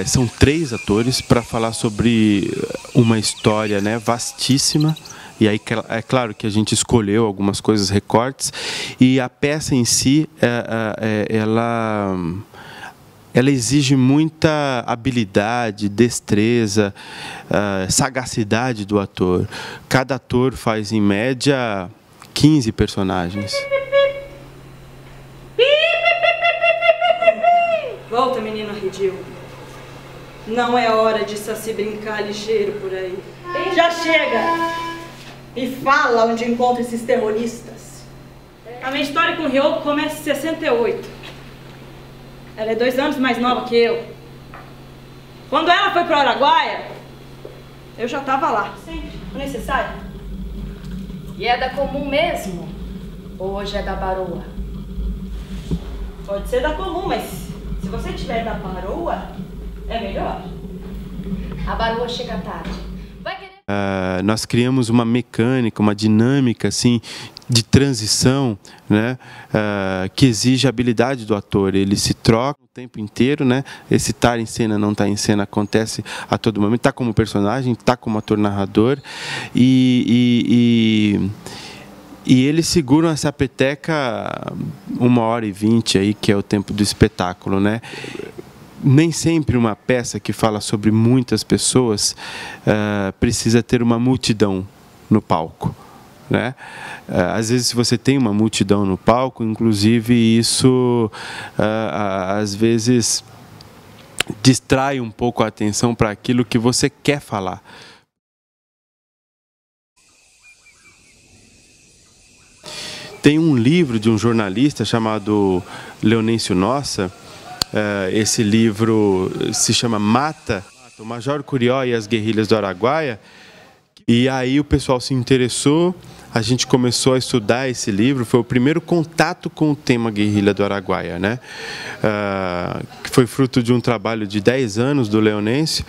São 3 atores para falar sobre uma história, né, vastíssima. E aí é claro que a gente escolheu algumas coisas, recortes, e a peça em si, ela exige muita habilidade, destreza, sagacidade do ator. Cada ator faz, em média, 15 personagens. Volta, menino ridículo. Não é hora de só se brincar ligeiro por aí. Já chega! Me fala onde encontra esses terroristas. A minha história com o Ryoko começa em 68. Ela é 2 anos mais nova que eu. Quando ela foi para o Araguaia, eu já estava lá. Sempre, o necessário. E é da comum mesmo? Ou hoje é da baroa? Pode ser da comum, mas se você tiver da baroa, é melhor. A baroa chega tarde. Vai querer... Nós criamos uma mecânica, uma dinâmica assim, de transição, né, que exige a habilidade do ator. Ele se troca o tempo inteiro, né? Esse estar em cena, não estar em cena acontece a todo momento. Está como personagem, está como ator narrador. E eles seguram essa peteca 1h20 aí, que é o tempo do espetáculo, né? Nem sempre uma peça que fala sobre muitas pessoas precisa ter uma multidão no palco, né? Às vezes, se você tem uma multidão no palco, inclusive isso às vezes distrai um pouco a atenção para aquilo que você quer falar. Tem um livro de um jornalista chamado Leonêncio Nossa. Esse livro se chama Mata, o Major Curió e as Guerrilhas do Araguaia. E aí o pessoal se interessou, a gente começou a estudar esse livro. Foi o primeiro contato com o tema Guerrilha do Araguaia, né? Que foi fruto de um trabalho de 10 anos do Leonêncio.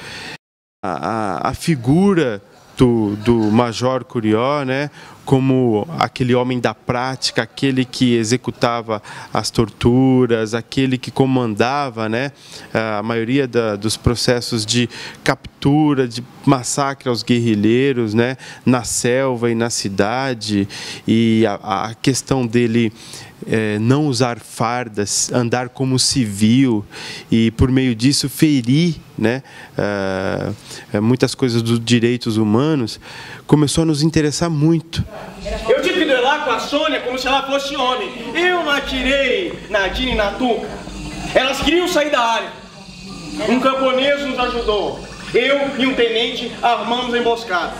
A figura do Major Curió, né, como aquele homem da prática, aquele que executava as torturas, aquele que comandava, né, a maioria dos processos de captura, de massacre aos guerrilheiros, né, na selva e na cidade, e a questão dele não usar fardas, andar como civil e, por meio disso, ferir, né, muitas coisas dos direitos humanos, começou a nos interessar muito. Eu tive que duelar com a Sônia como se ela fosse homem. Eu não atirei na Dina e na Tuca. Elas queriam sair da área. Um camponês nos ajudou. Eu e um tenente armamos a emboscada.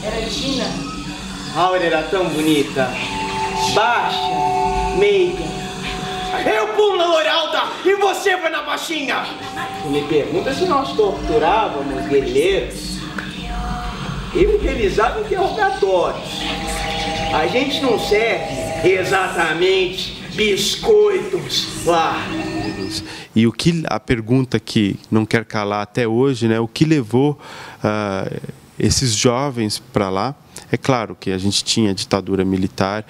Era Dina. A Aura era tão bonita. Baixa, meiga. Eu pulo na loira alta e você vai na baixinha. Me pergunta se nós torturávamos guerrilheiros. Eu realizava interrogatórios. A gente não serve exatamente biscoitos lá. E a pergunta que não quer calar até hoje, né? O que levou esses jovens para lá? É claro que a gente tinha ditadura militar,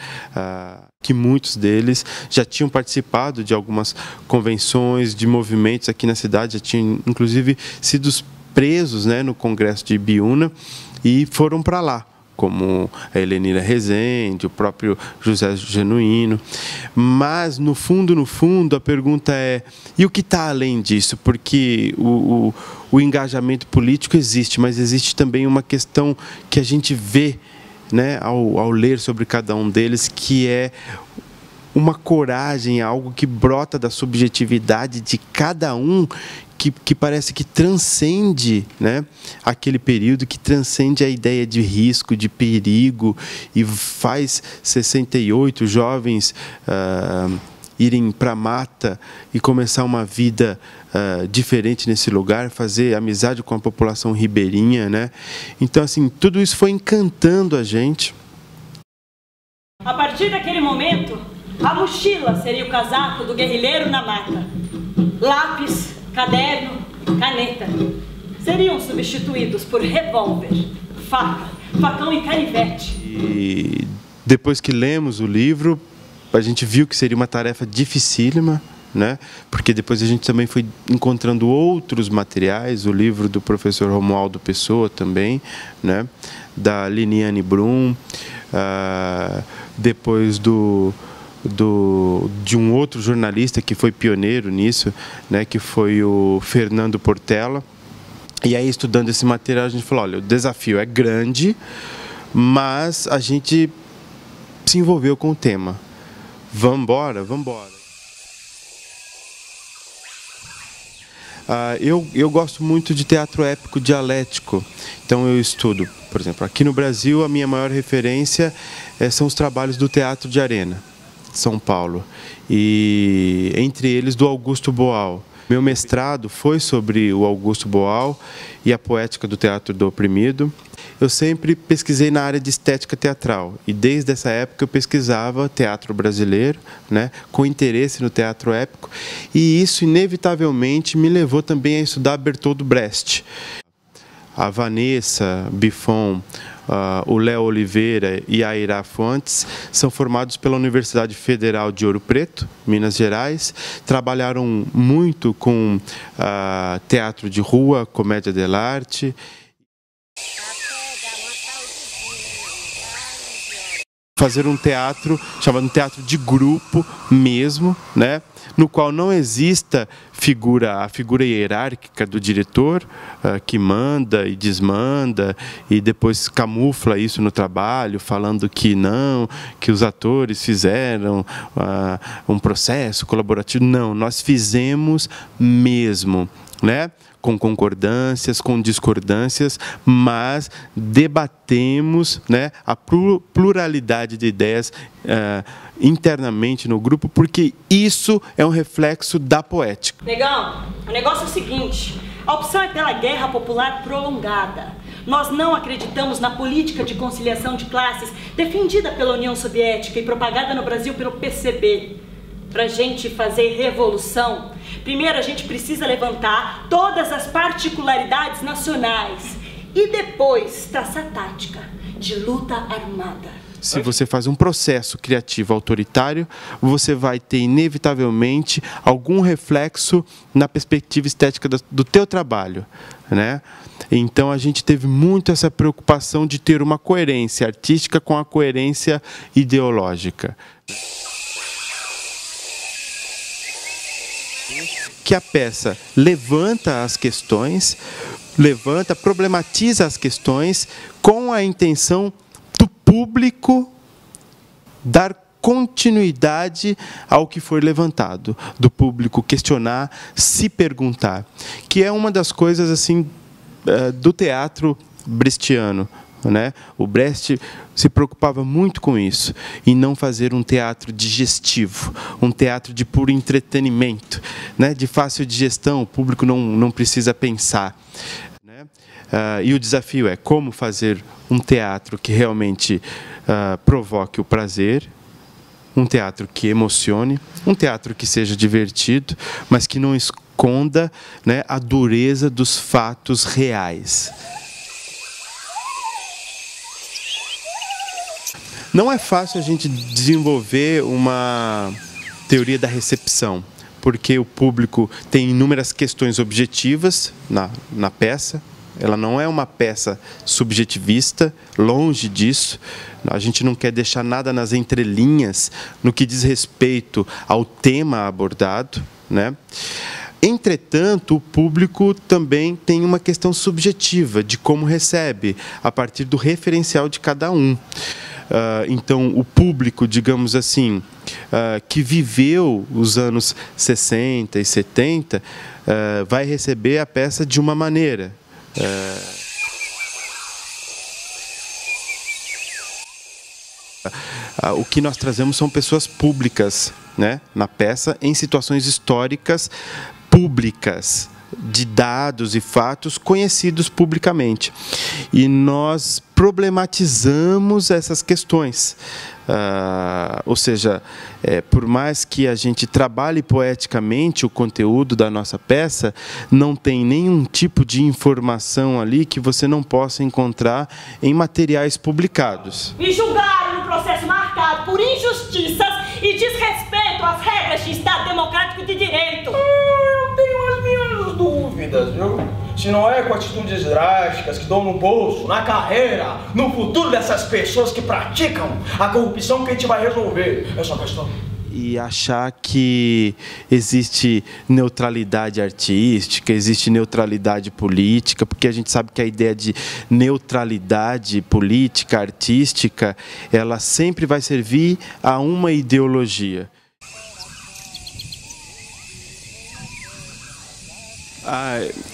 que muitos deles já tinham participado de algumas convenções, de movimentos aqui na cidade, já tinham inclusive sido presos, né, no Congresso de Ibiúna, e foram para lá, como a Helenira Rezende, o próprio José Genuíno. Mas, no fundo, a pergunta é: e o que está além disso? Porque o engajamento político existe, mas existe também uma questão que a gente vê, né, ao ler sobre cada um deles, que é uma coragem, algo que brota da subjetividade de cada um, que parece que transcende, né, aquele período, que transcende a ideia de risco, de perigo, e faz 68 jovens irem para a mata e começar uma vida diferente nesse lugar, fazer amizade com a população ribeirinha, né? Então, assim, tudo isso foi encantando a gente. A partir daquele momento, a mochila seria o casaco do guerrilheiro na mata. Lápis, caderno, caneta seriam substituídos por revólver, faca, facão e canivete. E depois que lemos o livro, a gente viu que seria uma tarefa dificílima, né? Porque depois a gente também foi encontrando outros materiais, o livro do professor Romualdo Pessoa também, né? Da Liniane Brum, depois de um outro jornalista que foi pioneiro nisso, né? Que foi o Fernando Portela. E aí, estudando esse material, a gente falou, olha, o desafio é grande, mas a gente se envolveu com o tema. Vamos embora? Vamos embora. Eu gosto muito de teatro épico dialético, então eu estudo, por exemplo, aqui no Brasil a minha maior referência são os trabalhos do Teatro de Arena, São Paulo, e entre eles do Augusto Boal. Meu mestrado foi sobre o Augusto Boal e a poética do teatro do oprimido. Eu sempre pesquisei na área de estética teatral e desde essa época eu pesquisava teatro brasileiro, né, com interesse no teatro épico, e isso inevitavelmente me levou também a estudar Bertolt Brecht. A Vanessa Biffon, o Léo Oliveira e a Ira Fontes são formados pela Universidade Federal de Ouro Preto, Minas Gerais. Trabalharam muito com teatro de rua, comédia dell'arte. Fazer um teatro chamado teatro de grupo mesmo, né? No qual não exista a figura hierárquica do diretor que manda e desmanda e depois camufla isso no trabalho, falando que não, que os atores fizeram um processo colaborativo. Não, nós fizemos mesmo, né? Com concordâncias, com discordâncias, mas debatemos, né, a pluralidade de ideias internamente no grupo, porque isso é um reflexo da poética. Negão, o negócio é o seguinte, a opção é pela guerra popular prolongada. Nós não acreditamos na política de conciliação de classes defendida pela União Soviética e propagada no Brasil pelo PCB. Para a gente fazer revolução, primeiro a gente precisa levantar todas as particularidades nacionais e depois traçar tática de luta armada. Se você faz um processo criativo autoritário, você vai ter inevitavelmente algum reflexo na perspectiva estética do teu trabalho, né? Então a gente teve muito essa preocupação de ter uma coerência artística com a coerência ideológica. Que a peça levanta as questões, problematiza as questões com a intenção do público dar continuidade ao que foi levantado, do público questionar, se perguntar, que é uma das coisas assim do teatro brechtiano, né? O Brecht se preocupava muito com isso, em não fazer um teatro digestivo, um teatro de puro entretenimento, né? De fácil digestão, o público não precisa pensar, né? E o desafio é como fazer um teatro que realmente provoque o prazer, um teatro que emocione, um teatro que seja divertido, mas que não esconda, né, a dureza dos fatos reais. Não é fácil a gente desenvolver uma teoria da recepção, porque o público tem inúmeras questões objetivas na peça. Ela não é uma peça subjetivista, longe disso. A gente não quer deixar nada nas entrelinhas no que diz respeito ao tema abordado, né? Entretanto, o público também tem uma questão subjetiva de como recebe, a partir do referencial de cada um. Então, o público, digamos assim, que viveu os anos 60 e 70, vai receber a peça de uma maneira. O que nós trazemos são pessoas públicas, né, na peça, em situações históricas públicas, de dados e fatos conhecidos publicamente. E nós problematizamos essas questões. Ou seja, por mais que a gente trabalhe poeticamente o conteúdo da nossa peça, não tem nenhum tipo de informação ali que você não possa encontrar em materiais publicados. Me julgaram no processo marcado por injustiças e desrespeito respeito às regras de Estado Democrático de Direito. Eu tenho as minhas dúvidas, viu? Se não é com atitudes drásticas que dão no bolso, na carreira, no futuro dessas pessoas que praticam a corrupção que a gente vai resolver essa questão. E achar que existe neutralidade artística, existe neutralidade política, porque a gente sabe que a ideia de neutralidade política, artística, ela sempre vai servir a uma ideologia.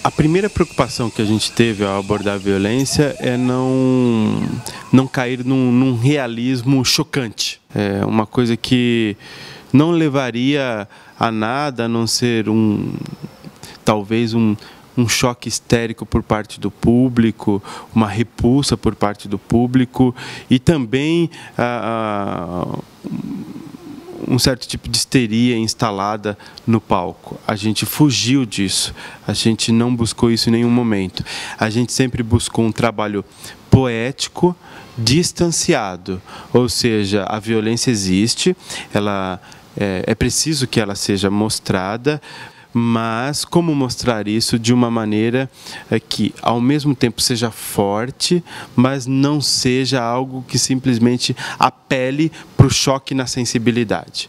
A primeira preocupação que a gente teve ao abordar a violência é não cair num realismo chocante. É uma coisa que não levaria a nada, a não ser talvez um choque histérico por parte do público, uma repulsa por parte do público e também um certo tipo de histeria instalada no palco. A gente fugiu disso, a gente não buscou isso em nenhum momento. A gente sempre buscou um trabalho poético, distanciado, ou seja, a violência existe, é preciso que ela seja mostrada, mas como mostrar isso de uma maneira que ao mesmo tempo seja forte, mas não seja algo que simplesmente apele para o choque na sensibilidade.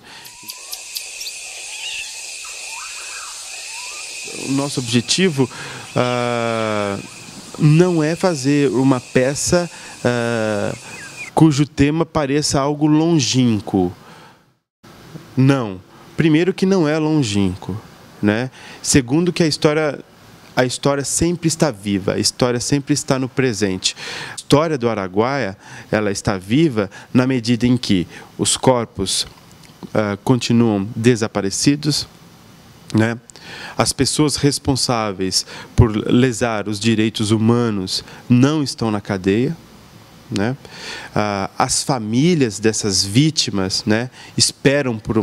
O nosso objetivo não é fazer uma peça cujo tema pareça algo longínquo. Não. Primeiro que não é longínquo, né? Segundo que a história sempre está viva, a história sempre está no presente. A história do Araguaia, ela está viva na medida em que os corpos continuam desaparecidos, né? As pessoas responsáveis por lesar os direitos humanos não estão na cadeia, né? As famílias dessas vítimas, né, esperam por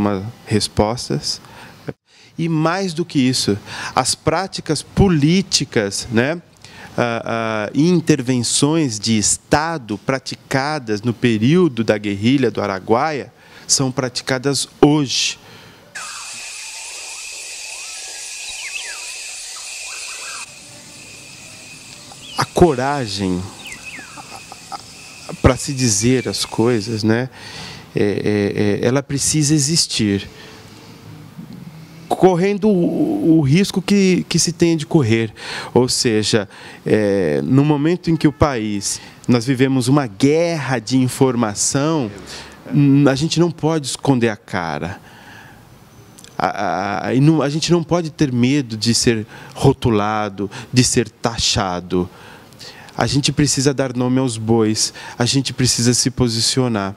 respostas. E mais do que isso, as práticas políticas, né, e intervenções de Estado praticadas no período da guerrilha do Araguaia são praticadas hoje. A coragem para se dizer as coisas, né, ela precisa existir, correndo o risco que se tem de correr. Ou seja, no momento em que nós vivemos uma guerra de informação, a gente não pode esconder a cara. A gente não pode ter medo de ser rotulado, de ser taxado. A gente precisa dar nome aos bois, a gente precisa se posicionar.